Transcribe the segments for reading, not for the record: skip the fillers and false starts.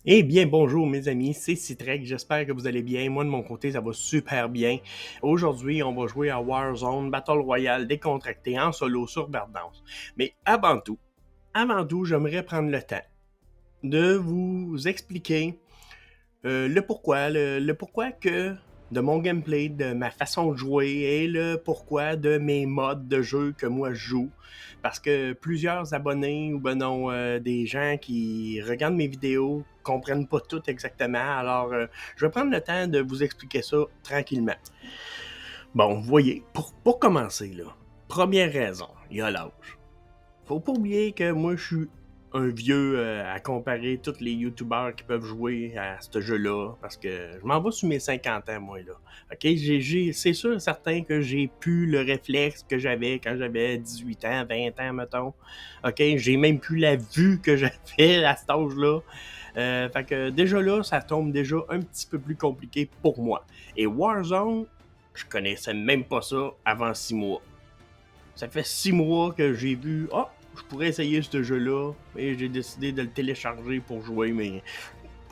Eh bien, bonjour mes amis, c'est Citrek, j'espère que vous allez bien. Moi de mon côté, ça va super bien. Aujourd'hui, on va jouer à Warzone, Battle Royale décontracté en solo sur Verdansk. Mais avant tout, j'aimerais prendre le temps de vous expliquer le pourquoi que de mon gameplay, de ma façon de jouer et le pourquoi de mes modes de jeu que moi je joue. Parce que plusieurs abonnés ou ben non, des gens qui regardent mes vidéos comprennent pas tout exactement. Alors, je vais prendre le temps de vous expliquer ça tranquillement. Bon, vous voyez, pour commencer, là, première raison, il y a l'âge. Faut pas oublier que moi, je suis un vieux à comparer tous les youtubeurs qui peuvent jouer à ce jeu-là, parce que je m'en vais sur mes 50 ans, moi, là. OK? C'est sûr certain que j'ai plus le réflexe que j'avais quand j'avais 18 ans, 20 ans, mettons. OK? J'ai même plus la vue que j'avais à cet âge-là. Fait que déjà là, ça tombe déjà un petit peu plus compliqué pour moi. Et Warzone, je connaissais même pas ça avant 6 mois. Ça fait 6 mois que j'ai vu, je pourrais essayer ce jeu-là, et j'ai décidé de le télécharger pour jouer, mais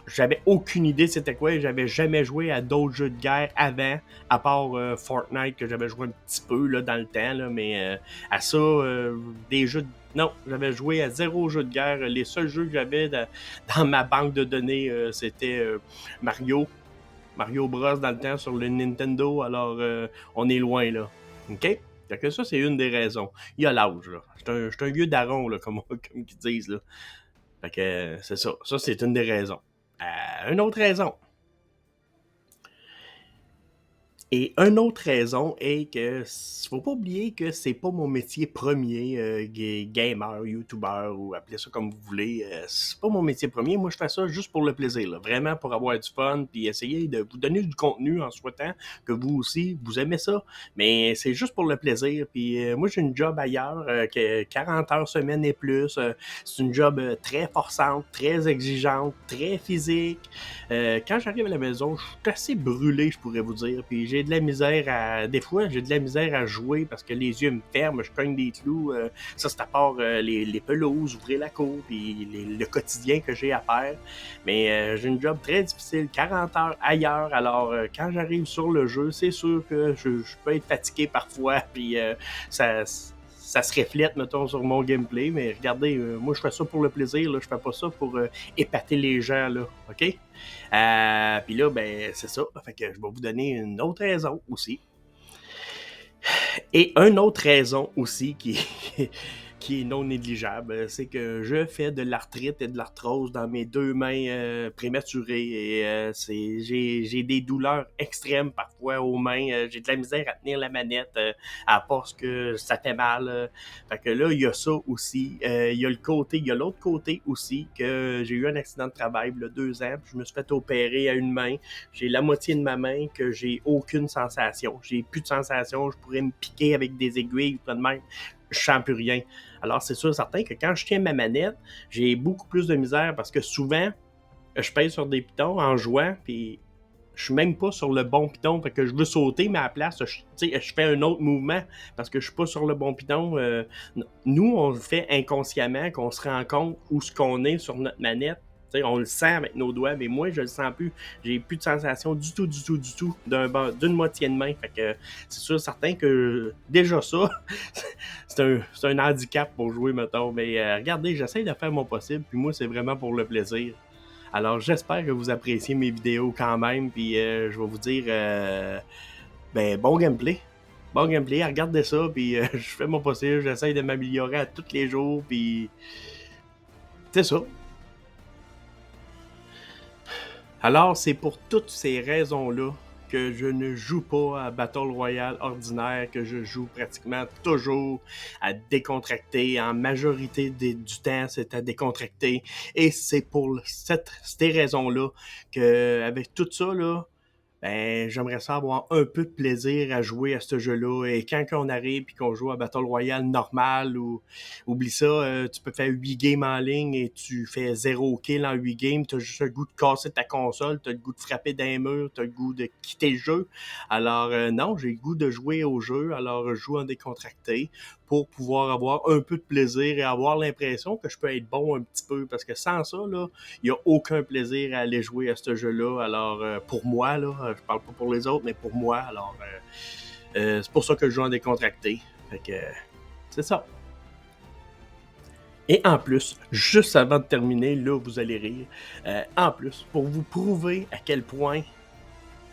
j'avais aucune idée c'était quoi, et j'avais jamais joué à d'autres jeux de guerre avant, à part Fortnite que j'avais joué un petit peu là, dans le temps, là, mais à ça, des jeux de... Non, j'avais joué à zéro jeu de guerre. Les seuls jeux que j'avais dans ma banque de données, c'était Mario Bros dans le temps sur le Nintendo, alors on est loin là. OK? Fait que ça, c'est une des raisons. Il y a l'âge, là. J'étais un vieux daron, là, comme ils disent, là. Fait que c'est ça. Ça, c'est une des raisons. Une autre raison. Et une autre raison est que faut pas oublier que c'est pas mon métier premier, gamer, YouTuber ou appelez ça comme vous voulez. C'est pas mon métier premier. Moi, je fais ça juste pour le plaisir, là. Vraiment pour avoir du fun puis essayer de vous donner du contenu en souhaitant que vous aussi vous aimez ça. Mais c'est juste pour le plaisir. Puis moi, j'ai une job ailleurs que 40 heures semaine et plus. C'est une job très forçante, très exigeante, très physique. Quand j'arrive à la maison, je suis assez brûlé, je pourrais vous dire. Puis j'ai de la misère à... Des fois, j'ai de la misère à jouer parce que les yeux me ferment, je cogne des clous. Ça, c'est à part les pelouses, ouvrir la cour, puis le quotidien que j'ai à faire. Mais j'ai une job très difficile, 40 heures ailleurs. Alors, quand j'arrive sur le jeu, c'est sûr que je peux être fatigué parfois, puis ça se reflète, mettons, sur mon gameplay. Mais regardez, moi, je fais ça pour le plaisir, là. Je fais pas ça pour épater les gens, là. OK? Puis là, ben, c'est ça. Fait que je vais vous donner une autre raison aussi. Et une autre raison aussi qui est non négligeable, c'est que je fais de l'arthrite et de l'arthrose dans mes deux mains prématurées. Et j'ai des douleurs extrêmes parfois aux mains. J'ai de la misère à tenir la manette à part que ça fait mal. Fait que là, il y a ça aussi. Il y a l'autre côté aussi, que j'ai eu un accident de travail il y a 2 ans. Puis je me suis fait opérer à une main. J'ai la moitié de ma main que j'ai aucune sensation. J'ai plus de sensation. Je pourrais me piquer avec des aiguilles, de même. Je sens plus rien. Alors, c'est sûr certain que quand je tiens ma manette, j'ai beaucoup plus de misère parce que souvent, je pèse sur des pitons en jouant, puis je suis même pas sur le bon piton, fait que je veux sauter, mais à la place, je fais un autre mouvement parce que je suis pas sur le bon piton. Nous, on le fait inconsciemment, qu'on se rend compte où ce qu'on est sur notre manette. T'sais, on le sent avec nos doigts, mais moi, je le sens plus. J'ai plus de sensation du tout, d'une moitié de main. Fait que c'est sûr, certain que déjà ça, c'est un handicap pour jouer, mettons. Mais regardez, j'essaie de faire mon possible, puis moi, c'est vraiment pour le plaisir. Alors, j'espère que vous appréciez mes vidéos quand même, puis je vais vous dire, ben, bon gameplay. Bon gameplay, regardez ça, puis je fais mon possible, j'essaie de m'améliorer à tous les jours, puis c'est ça. Alors, c'est pour toutes ces raisons-là que je ne joue pas à Battle Royale ordinaire, que je joue pratiquement toujours à décontracter. En majorité du temps, c'est à décontracter. Et c'est pour ces raisons-là que, avec tout ça, là, ben, j'aimerais ça avoir un peu de plaisir à jouer à ce jeu-là. Et quand on arrive et qu'on joue à Battle Royale normal, ou oublie ça, tu peux faire 8 games en ligne et tu fais 0 kill en 8 games, t'as juste le goût de casser ta console, t'as le goût de frapper d'un mur, t'as le goût de quitter le jeu. Alors non, j'ai le goût de jouer au jeu, alors je joue en décontracté pour pouvoir avoir un peu de plaisir et avoir l'impression que je peux être bon un petit peu. Parce que sans ça, là, il n'y a aucun plaisir à aller jouer à ce jeu-là. Alors, pour moi, là, je parle pas pour les autres, mais pour moi, alors, c'est pour ça que je joue en décontracté. Fait que, c'est ça. Et en plus, juste avant de terminer, là, vous allez rire. En plus, pour vous prouver à quel point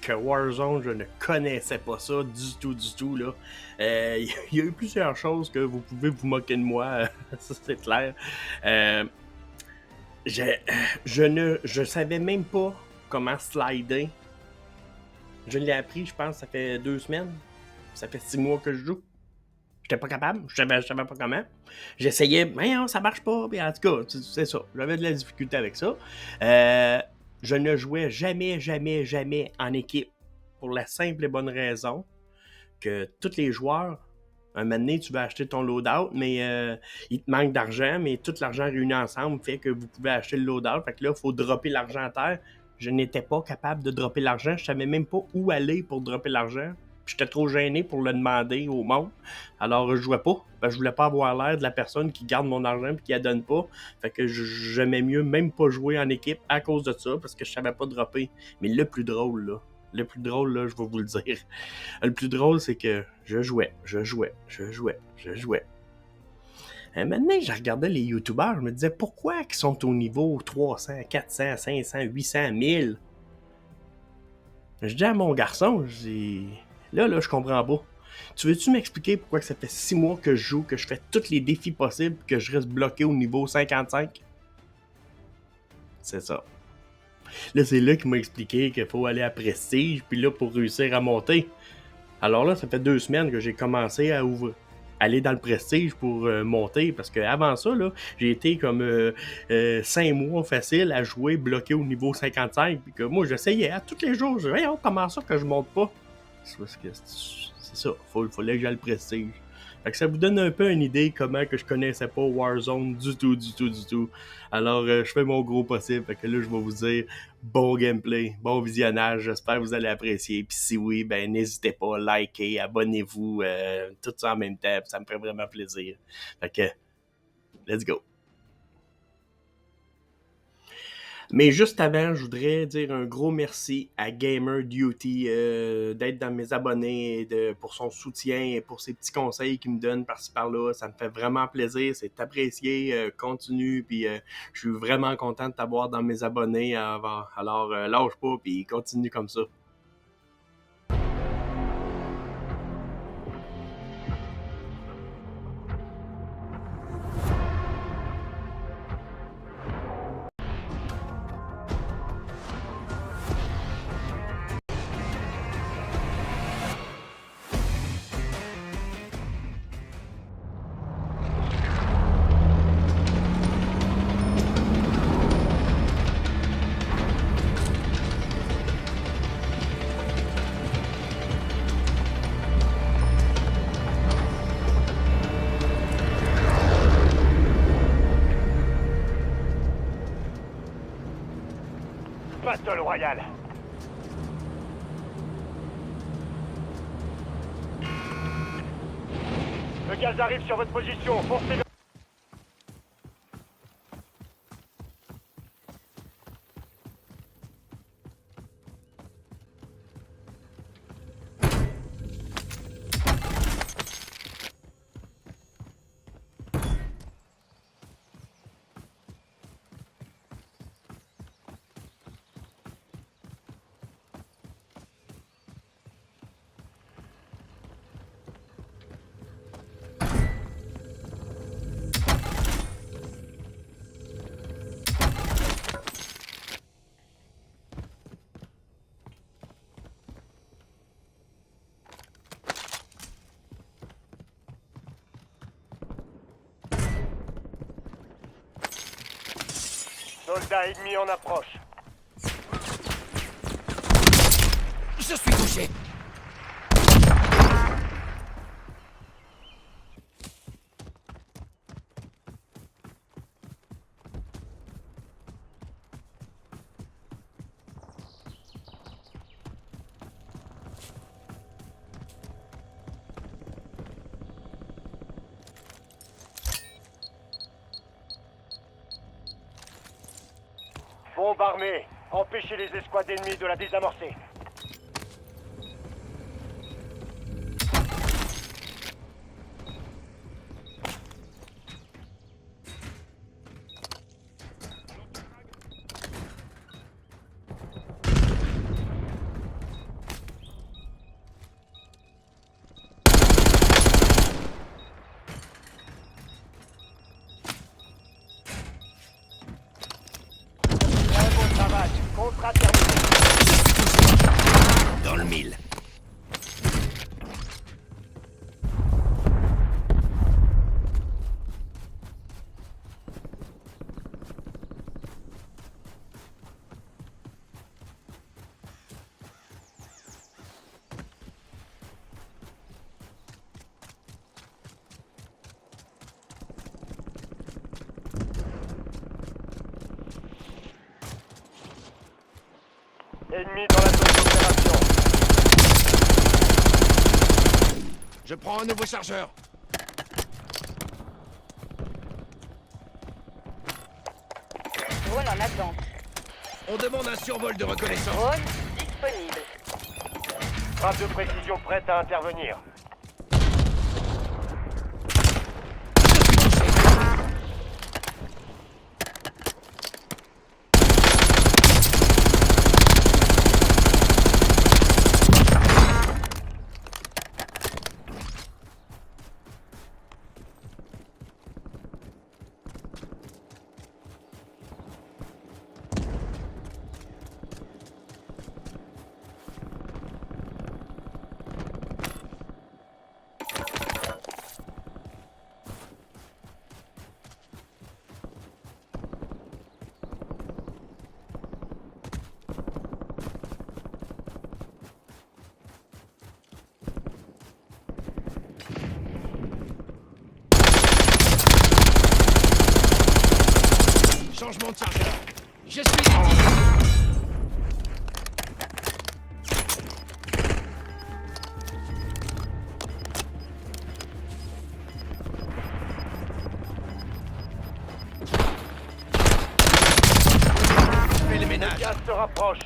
que Warzone, je ne connaissais pas ça du tout, là. Il y a eu plusieurs choses que vous pouvez vous moquer de moi, ça c'est clair. Euh, je, je savais même pas comment slider. Je l'ai appris, je pense, ça fait 2 semaines. Ça fait 6 mois que je joue. J'étais pas capable, je savais pas comment. J'essayais, mais non, ça marche pas. Puis en tout cas, c'est ça. J'avais de la difficulté avec ça. Je ne jouais jamais en équipe. Pour la simple et bonne raison que tous les joueurs, un moment donné, tu vas acheter ton loadout, mais il te manque d'argent, mais tout l'argent réuni ensemble fait que vous pouvez acheter le loadout. Fait que là, il faut dropper l'argent à terre. Je n'étais pas capable de dropper l'argent. Je savais même pas où aller pour dropper l'argent. J'étais trop gêné pour le demander au monde. Alors, je jouais pas. Je voulais pas avoir l'air de la personne qui garde mon argent et qui la donne pas. Fait que j'aimais mieux même pas jouer en équipe à cause de ça, parce que je savais pas dropper. Mais le plus drôle, là, je vais vous le dire. Le plus drôle, c'est que je jouais. Maintenant, je regardais les youtubeurs, je me disais pourquoi ils sont au niveau 300, 400, 500, 800, 1000. Je dis à mon garçon, je dis, là, je comprends pas. Tu veux-tu m'expliquer pourquoi que ça fait 6 mois que je joue, que je fais tous les défis possibles, que je reste bloqué au niveau 55? C'est ça. Là, c'est là qu'il m'a expliqué qu'il faut aller à Prestige, puis là, pour réussir à monter. Alors là, ça fait 2 semaines que j'ai commencé à aller dans le Prestige pour monter, parce qu'avant ça, là, j'ai été comme 5 mois facile à jouer bloqué au niveau 55, puis que moi, j'essayais tous les jours, je disais, voyons, comment ça que je monte pas? C'est parce que c'est ça, fallait que j'aille le Prestige. Fait que ça vous donne un peu une idée comment que je connaissais pas Warzone du tout. Alors, je fais mon gros possible. Fait que là, je vais vous dire bon gameplay, bon visionnage. J'espère que vous allez apprécier. Puis si oui, ben n'hésitez pas, likez, abonnez-vous, tout ça en même temps. Ça me ferait vraiment plaisir. Fait que, let's go. Mais juste avant, je voudrais dire un gros merci à Gamer Duty d'être dans mes abonnés et pour son soutien et pour ses petits conseils qu'il me donne par-ci par-là. Ça me fait vraiment plaisir, c'est apprécié, continue, puis je suis vraiment content de t'avoir dans mes abonnés. Alors, lâche pas, puis continue comme ça. Battle Royale. Le gaz arrive sur votre position, forcez-le. Soldat ennemi en approche. Je suis touché. Bombe armée. Empêchez les escouades ennemies de la désamorcer. Très bon travail. Contrat terminé. Dans le mille. Ennemi dans la zone d'opération. Je prends un nouveau chargeur. Drone en attente. On demande un survol de reconnaissance. Drone disponible. Frappe de précision prête à intervenir. Changement de chargeur. Je suis dédié. Fais le ménage. Gaz se rapproche.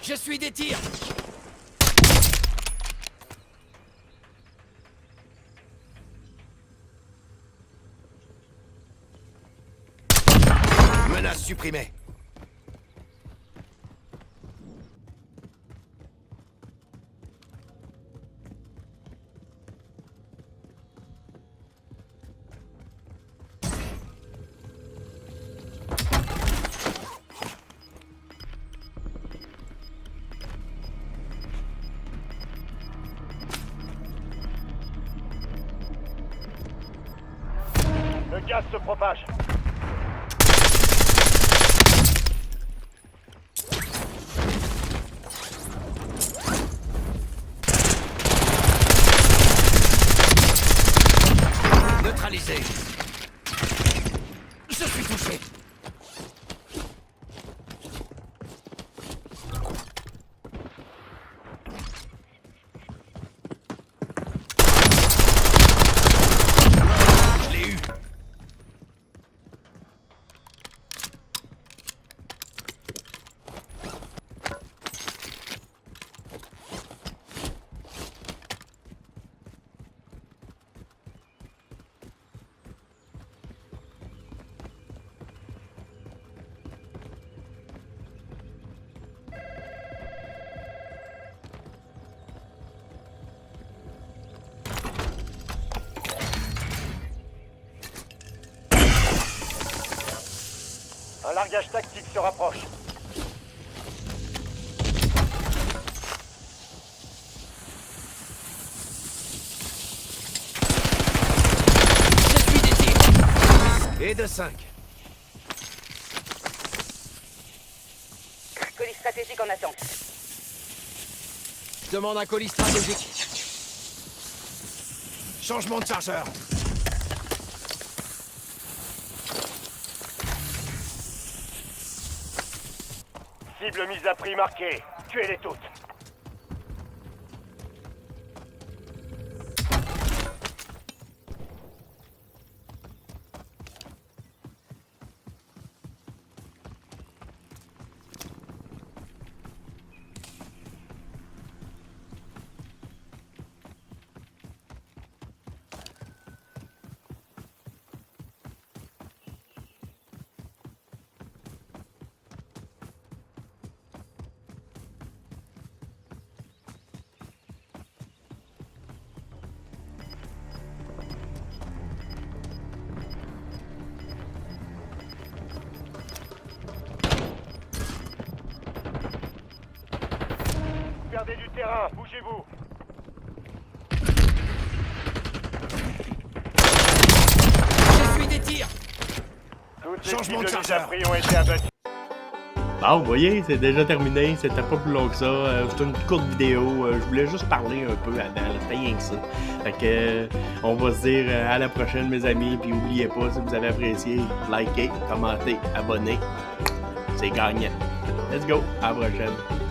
Je suis des tirs. Menace supprimée. Le gaz se propage. Neutralisé. Je suis touché. Je l'ai eu. Largage tactique se rapproche. Je suis des tirs. Et de 5. Colis stratégique en attente. Je demande un colis stratégique. Changement de chargeur. Cible mise à prix marquée. Tuez-les toutes. Perdez du terrain, bougez-vous. Je suis des tirs. Toutes les Changement de cibles mises à chargeur. prix ont été abattues. Bon, vous voyez, c'est déjà terminé. C'était pas plus long que ça. C'était une courte vidéo. Je voulais juste parler un peu avant. C'était rien que ça. Fait que, on va se dire à la prochaine, mes amis. Puis oubliez pas, si vous avez apprécié, likez, commentez, abonnez. C'est gagnant. Let's go. À la prochaine.